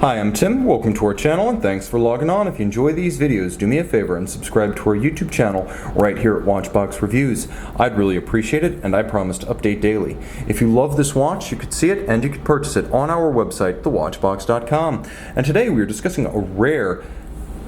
Hi, I'm Tim. Welcome to our channel and thanks for logging on. If you enjoy these videos, do me a favor and subscribe to our YouTube channel right here at Watchbox Reviews. I'd really appreciate it, and I promise to update daily. If you love this watch, you could see it and you could purchase it on our website, thewatchbox.com. And today we are discussing a rare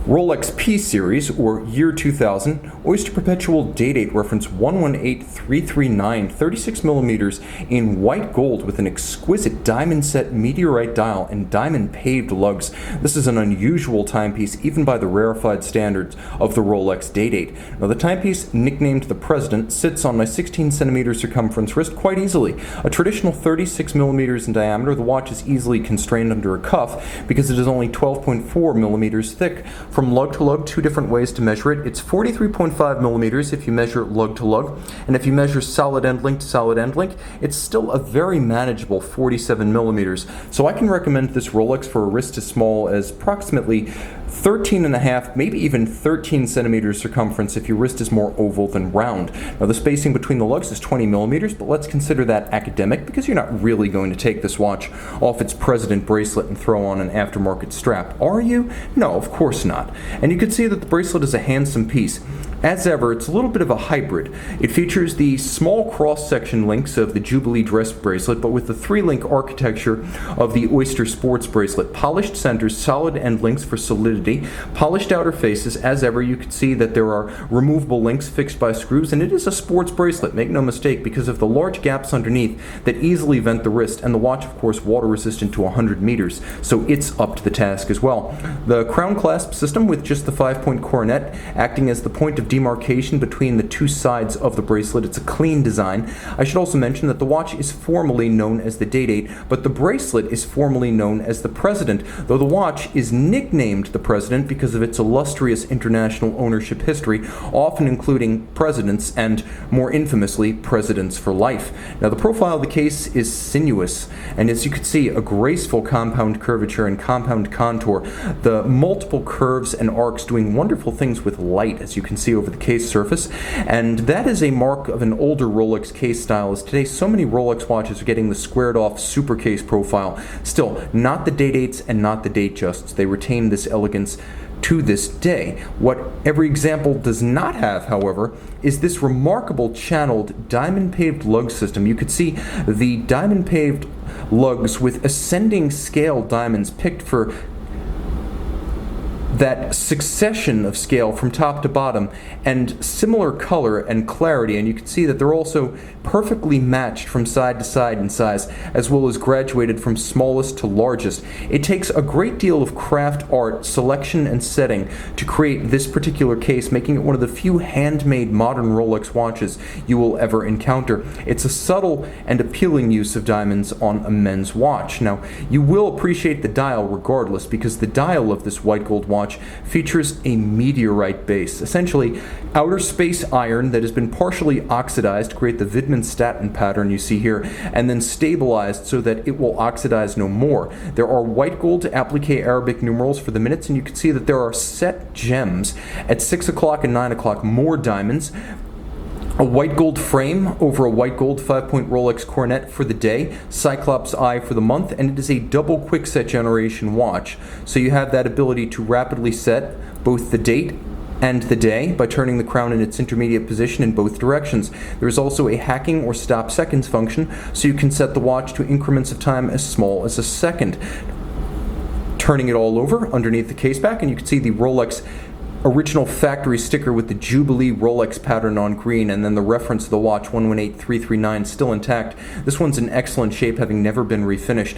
Rolex P Series, or Year 2000, Oyster Perpetual Day-Date reference 118339, 36mm in white gold with an exquisite diamond set meteorite dial and diamond paved lugs. This is an unusual timepiece even by the rarefied standards of the Rolex Day Date. Now the timepiece, nicknamed the President, sits on my 16cm circumference wrist quite easily. A traditional 36mm in diameter, the watch is easily constrained under a cuff because it is only 12.4mm thick. From lug to lug, two different ways to measure it. It's 43.5 millimeters if you measure lug to lug, and if you measure solid end link to solid end link, it's still a very manageable 47 millimeters. So I can recommend this Rolex for a wrist as small as approximately 13.5, maybe even 13 centimeters circumference if your wrist is more oval than round. Now the spacing between the lugs is 20 millimeters, but let's consider that academic because you're not really going to take this watch off its President bracelet and throw on an aftermarket strap, are you? No, of course not. And you can see that the bracelet is a handsome piece. As ever, it's a little bit of a hybrid. It features the small cross-section links of the Jubilee dress bracelet, but with the three-link architecture of the Oyster sports bracelet. Polished centers, solid end links for solidity, polished outer faces. As ever, you can see that there are removable links fixed by screws, and it is a sports bracelet, make no mistake, because of the large gaps underneath that easily vent the wrist, and the watch, of course, water-resistant to 100 meters, so it's up to the task as well. The crown clasp system with just the 5-point coronet acting as the point of demarcation between the two sides of the bracelet. It's a clean design. I should also mention that the watch is formally known as the Day-Date, but the bracelet is formally known as the President, though the watch is nicknamed the President because of its illustrious international ownership history, often including presidents and, more infamously, presidents for life. Now, the profile of the case is sinuous, and as you can see, a graceful compound curvature and compound contour. The multiple curves and arcs doing wonderful things with light, as you can see over the case surface, and that is a mark of an older Rolex case style, as today so many Rolex watches are getting the squared off super case profile. Still, not the Day-Dates and not the Datejusts. They retain this elegance to this day. What every example does not have, however, is this remarkable channeled diamond paved lug system. You could see the diamond paved lugs with ascending scale diamonds picked for that succession of scale from top to bottom, and similar color and clarity, and you can see that they're also perfectly matched from side to side in size, as well as graduated from smallest to largest. It takes a great deal of craft art, selection, and setting to create this particular case, making it one of the few handmade modern Rolex watches you will ever encounter. It's a subtle and appealing use of diamonds on a men's watch. Now, you will appreciate the dial regardless, because the dial of this white gold watch features a meteorite base, essentially outer space iron that has been partially oxidized to create the Widmann-Statten pattern you see here, and then stabilized so that it will oxidize no more. There are white gold applique Arabic numerals for the minutes, and you can see that there are set gems at 6 o'clock and 9 o'clock, more diamonds. A white gold frame over a white gold 5-point Rolex coronet for the day, Cyclops eye for the month, and it is a double quickset generation watch. So you have that ability to rapidly set both the date and the day by turning the crown in its intermediate position in both directions. There is also a hacking or stop seconds function, so you can set the watch to increments of time as small as a second. Turning it all over underneath the case back, and you can see the Rolex original factory sticker with the Jubilee Rolex pattern on green, and then the reference of the watch 118339 still intact. This one's in excellent shape, having never been refinished.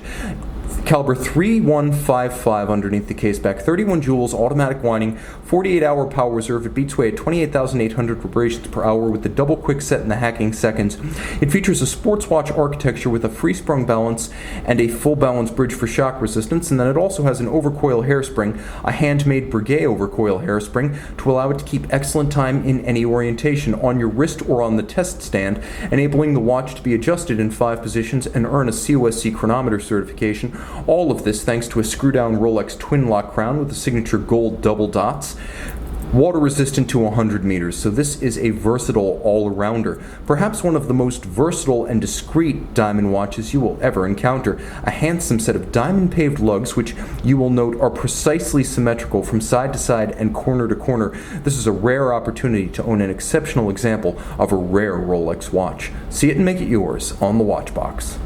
Caliber 3155 underneath the case back, 31 joules, automatic winding, 48-hour power reserve. It beats away at 28,800 vibrations per hour with the double quick set and the hacking seconds. It features a sports watch architecture with a free-sprung balance and a full balance bridge for shock resistance, and then it also has an overcoil hairspring, a handmade Breguet overcoil hairspring, to allow it to keep excellent time in any orientation, on your wrist or on the test stand, enabling the watch to be adjusted in 5 positions and earn a COSC chronometer certification. All of this thanks to a screw-down Rolex twin lock crown with the signature gold double dots. Water resistant to 100 meters, so this is a versatile all-arounder. Perhaps one of the most versatile and discreet diamond watches you will ever encounter. A handsome set of diamond-paved lugs, which you will note are precisely symmetrical from side to side and corner to corner. This is a rare opportunity to own an exceptional example of a rare Rolex watch. See it and make it yours on the Watchbox.